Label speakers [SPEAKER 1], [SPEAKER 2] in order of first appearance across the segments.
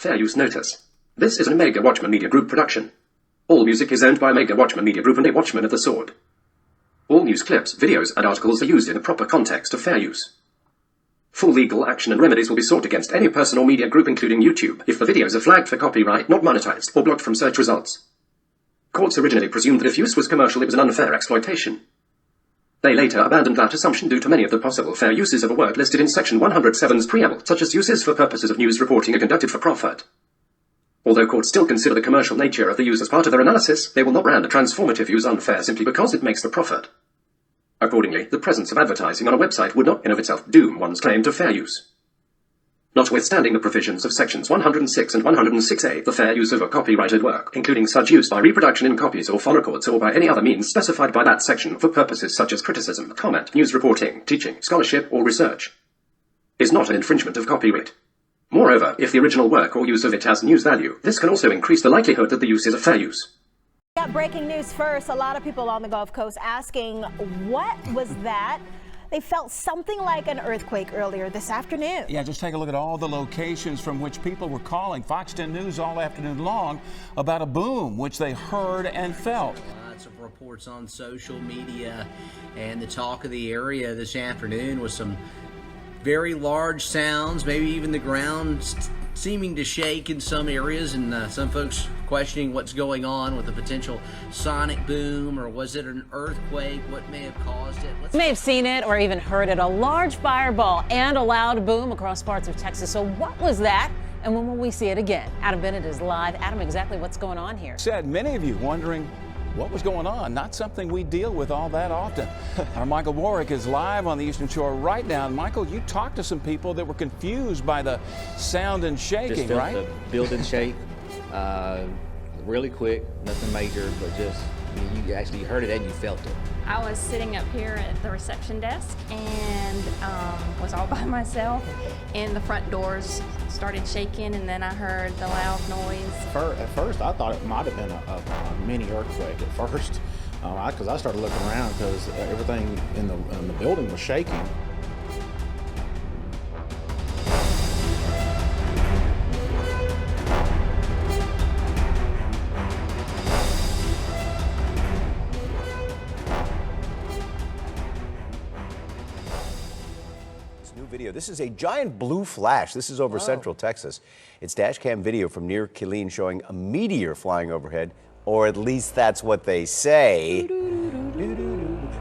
[SPEAKER 1] Fair use notice. This is an Omega WATCHMAN Media Group production. All music is owned by Omega WATCHMAN Media Group and a Watchman of the Sword. All news clips, videos, and articles are used in the proper context of fair use. Full legal action and remedies will be sought against any person or media group, including YouTube, if the videos are flagged for copyright, not monetized, or blocked from search results. Courts originally presumed that if use was commercial, it was an unfair exploitation. They later abandoned that assumption due to many of the possible fair uses of a word listed in Section 107's preamble, such as uses for purposes of news reporting are conducted for profit. Although courts still consider the commercial nature of the use as part of their analysis, they will not brand a transformative use unfair simply because it makes the profit. Accordingly, the presence of advertising on a website would not in of itself doom one's claim to fair use. Notwithstanding the provisions of Sections 106 and 106A, the fair use of a copyrighted work, including such use by reproduction in copies or phonorecords or by any other means specified by that section for purposes such as criticism, comment, news reporting, teaching, scholarship, or research, is not an infringement of copyright. Moreover, if the original work or use of it has news value, this can also increase the likelihood that the use is a fair use.
[SPEAKER 2] Got breaking news first. A lot of people on the Gulf Coast asking, what was that? They felt something like an earthquake earlier this afternoon.
[SPEAKER 3] Yeah, just take a look at all the locations from which people were calling Fox 10 News all afternoon long about a boom, which they heard and felt.
[SPEAKER 4] Lots of reports on social media, and the talk of the area this afternoon was some very large sounds, maybe even the ground seeming to shake in some areas, and some folks questioning what's going on with the potential sonic boom, or was it an earthquake? What may have caused it?
[SPEAKER 5] You may have seen it or even heard it, a large fireball and a loud boom across parts of Texas. So what was that? And when will we see it again? Adam Bennett is live. Adam, exactly what's going on here?
[SPEAKER 3] Said many of you wondering what was going on. Not something we deal with all that often. Our Michael Warwick is live on the Eastern Shore right now. And Michael, you talked to some people that were confused by the sound and shaking,
[SPEAKER 6] just felt
[SPEAKER 3] right?
[SPEAKER 6] The building shake, really quick, nothing major, but just, you actually heard it and you felt it.
[SPEAKER 7] I was sitting up here at the reception desk and was all by myself, and the front doors started shaking, and then I heard the loud noise.
[SPEAKER 8] At first, I thought it might have been a mini earthquake at first, because I started looking around because everything in the building was shaking.
[SPEAKER 9] Video. This is a giant blue flash. This is over central Texas. It's dash cam video from near Killeen showing a meteor flying overhead, or at least that's what they say.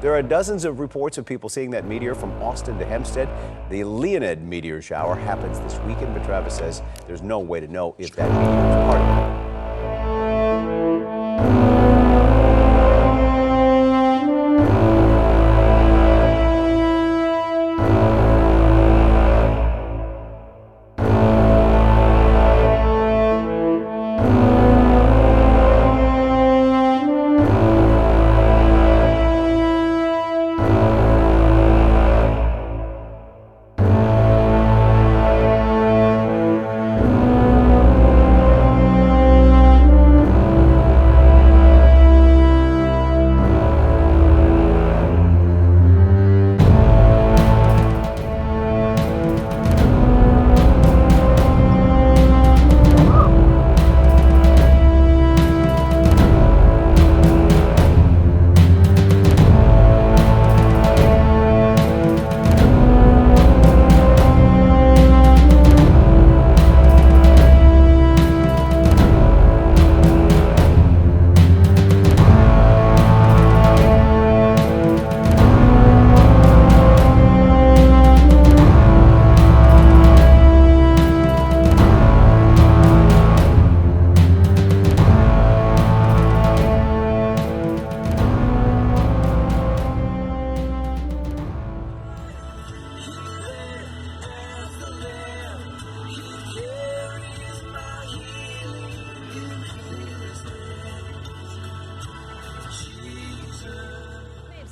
[SPEAKER 9] There are dozens of reports of people seeing that meteor from Austin to Hempstead. The Leonid meteor shower happens this weekend, but Travis says there's no way to know if that meteor is part of it.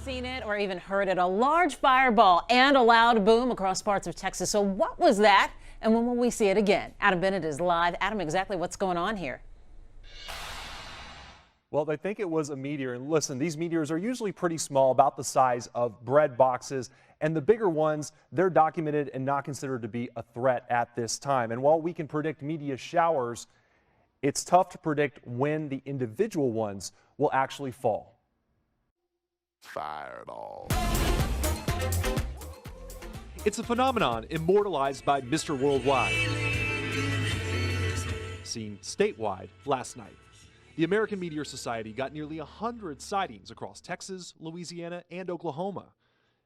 [SPEAKER 5] Seen it or even heard it, a large fireball and a loud boom across parts of Texas. So what was that, and when will we see it again? Adam Bennett is live. Adam, exactly what's going on here?
[SPEAKER 10] Well, they think it was a meteor. And listen, these meteors are usually pretty small, about the size of bread boxes. And the bigger ones, they're documented and not considered to be a threat at this time. And while we can predict meteor showers, it's tough to predict when the individual ones will actually fall.
[SPEAKER 11] Fireball.
[SPEAKER 10] It's a phenomenon immortalized by Mr. Worldwide, seen statewide last night. The American Meteor Society got nearly 100 sightings across Texas, Louisiana, and Oklahoma.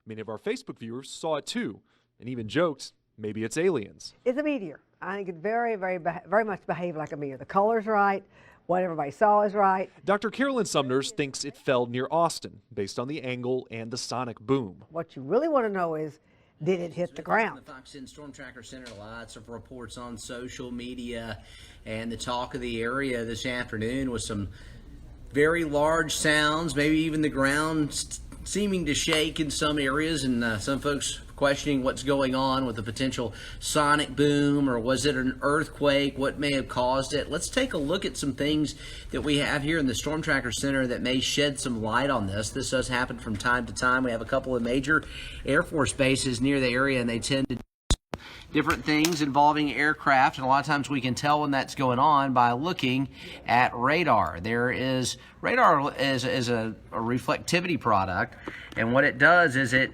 [SPEAKER 10] Many of our Facebook viewers saw it too, and even joked, maybe it's aliens.
[SPEAKER 12] It's a meteor. I think it very much behaved like a meteor. The color's right, what everybody saw is right.
[SPEAKER 10] Dr. Carolyn Sumners thinks it fell near Austin, based on the angle and the sonic boom.
[SPEAKER 12] What you really want to know is, did it hit the ground?
[SPEAKER 4] The Fox 10 Storm Tracker Center, lots of reports on social media, and the talk of the area this afternoon was some very large sounds, maybe even the ground seeming to shake in some areas, and some folks questioning what's going on with the potential sonic boom, or was it an earthquake? What may have caused it? Let's take a look at some things that we have here in the Storm Tracker Center that may shed some light on this. This does happen from time to time. We have a couple of major Air Force bases near the area, and they tend to do different things involving aircraft, and a lot of times we can tell when that's going on by looking at radar. Radar is a reflectivity product, and what it does is it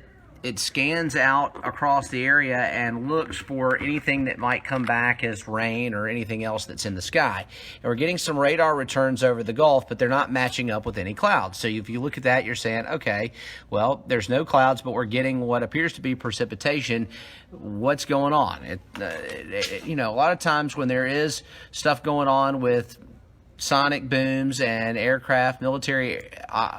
[SPEAKER 4] scans out across the area and looks for anything that might come back as rain or anything else that's in the sky. And we're getting some radar returns over the Gulf, but they're not matching up with any clouds. So if you look at that, you're saying, okay, well, there's no clouds, but we're getting what appears to be precipitation. What's going on? A lot of times when there is stuff going on with sonic booms and aircraft, military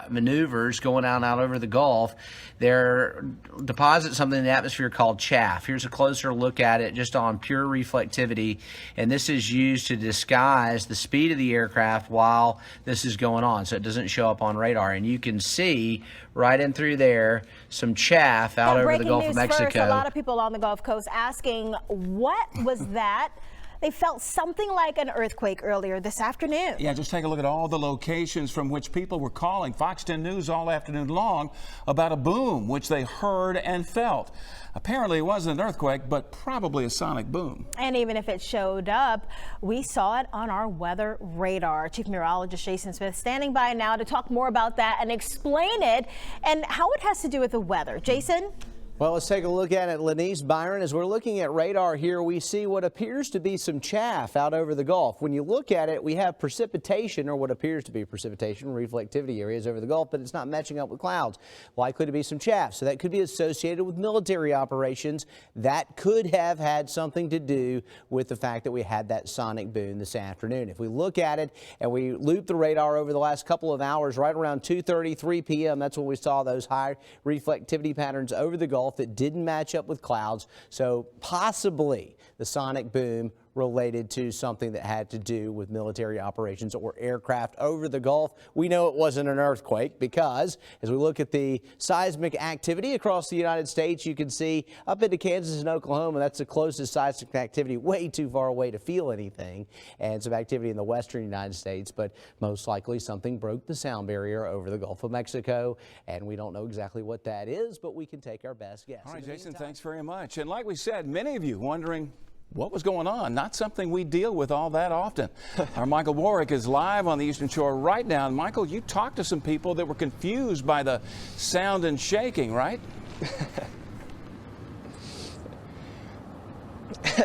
[SPEAKER 4] maneuvers going out over the Gulf, there deposit something in the atmosphere called chaff. Here's a closer look at it just on pure reflectivity, and this is used to disguise the speed of the aircraft while this is going on, so it doesn't show up on radar. And you can see right in through there some chaff out over the Gulf of Mexico.
[SPEAKER 2] First, a lot of people on the Gulf Coast asking, what was that? They felt something like an earthquake earlier this afternoon.
[SPEAKER 3] Yeah, just take a look at all the locations from which people were calling Fox 10 News all afternoon long about a boom, which they heard and felt. Apparently it wasn't an earthquake, but probably a sonic boom.
[SPEAKER 2] And even if it showed up, we saw it on our weather radar. Chief Meteorologist Jason Smith standing by now to talk more about that and explain it and how it has to do with the weather. Jason?
[SPEAKER 13] Well, let's take a look at it, Lenise Byron. As we're looking at radar here, we see what appears to be some chaff out over the Gulf. When you look at it, we have precipitation, or what appears to be precipitation, reflectivity areas over the Gulf, but it's not matching up with clouds. Likely to be some chaff, so that could be associated with military operations. That could have had something to do with the fact that we had that sonic boom this afternoon. If we look at it and we loop the radar over the last couple of hours, right around 2:30, 3 p.m., that's when we saw those high reflectivity patterns over the Gulf that didn't match up with clouds. So possibly the sonic boom related to something that had to do with military operations or aircraft over the Gulf. We know it wasn't an earthquake because as we look at the seismic activity across the United States, you can see up into Kansas and Oklahoma, that's the closest seismic activity, way too far away to feel anything, and some activity in the western United States, but most likely something broke the sound barrier over the Gulf of Mexico, and we don't know exactly what that is, but we can take our best guess.
[SPEAKER 3] All right, Jason, thanks very much. And like we said, many of you wondering what was going on. Not something we deal with all that often. Our Michael Warwick is live on the Eastern Shore right now. And Michael, you talked to some people that were confused by the sound and shaking, right?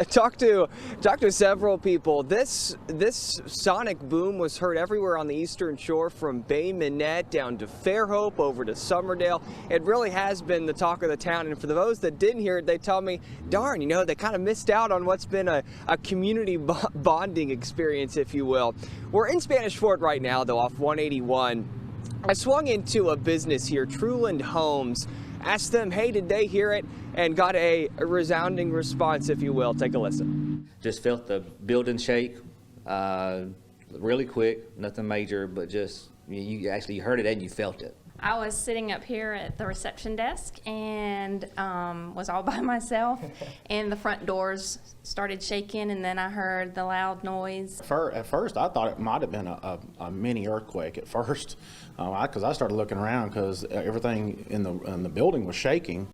[SPEAKER 14] Talked to several people. This sonic boom was heard everywhere on the Eastern Shore, from Bay Minette down to Fairhope over to Somerdale. It really has been the talk of the town, and for those that didn't hear it, they tell me, darn, you know, they kind of missed out on what's been a community bonding experience, if you will. We're in Spanish Fort right now, though, off 181. I swung into a business here, Truland Homes. Asked them, hey, did they hear it? And got a resounding response, if you will. Take a listen.
[SPEAKER 6] Just felt the building shake really quick, nothing major, but just you actually heard it and you felt it.
[SPEAKER 7] I was sitting up here at the reception desk and was all by myself, and the front doors started shaking, and then I heard the loud noise.
[SPEAKER 8] At first, I thought it might have been a mini earthquake at first, because I started looking around because everything in the building was shaking.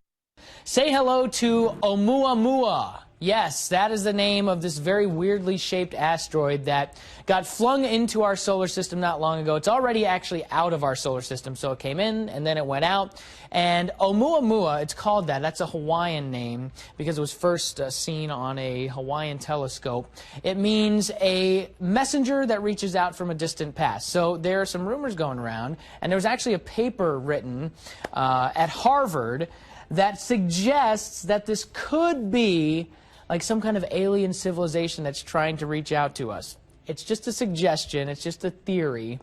[SPEAKER 11] Say hello to Oumuamua. Yes, that is the name of this very weirdly shaped asteroid that got flung into our solar system not long ago. It's already actually out of our solar system, so it came in and then it went out. And Oumuamua, it's called that. That's a Hawaiian name because it was first seen on a Hawaiian telescope. It means a messenger that reaches out from a distant past. So there are some rumors going around, and there was actually a paper written at Harvard that suggests that this could be like some kind of alien civilization that's trying to reach out to us. It's just a suggestion, it's just a theory.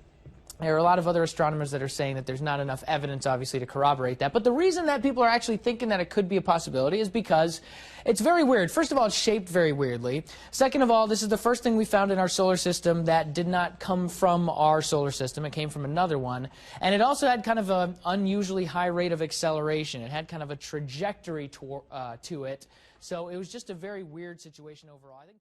[SPEAKER 11] There are a lot of other astronomers that are saying that there's not enough evidence, obviously, to corroborate that. But the reason that people are actually thinking that it could be a possibility is because it's very weird. First of all, it's shaped very weirdly. Second of all, this is the first thing we found in our solar system that did not come from our solar system. It came from another one. And it also had kind of an unusually high rate of acceleration. It had kind of a trajectory to it. So it was just a very weird situation overall. I think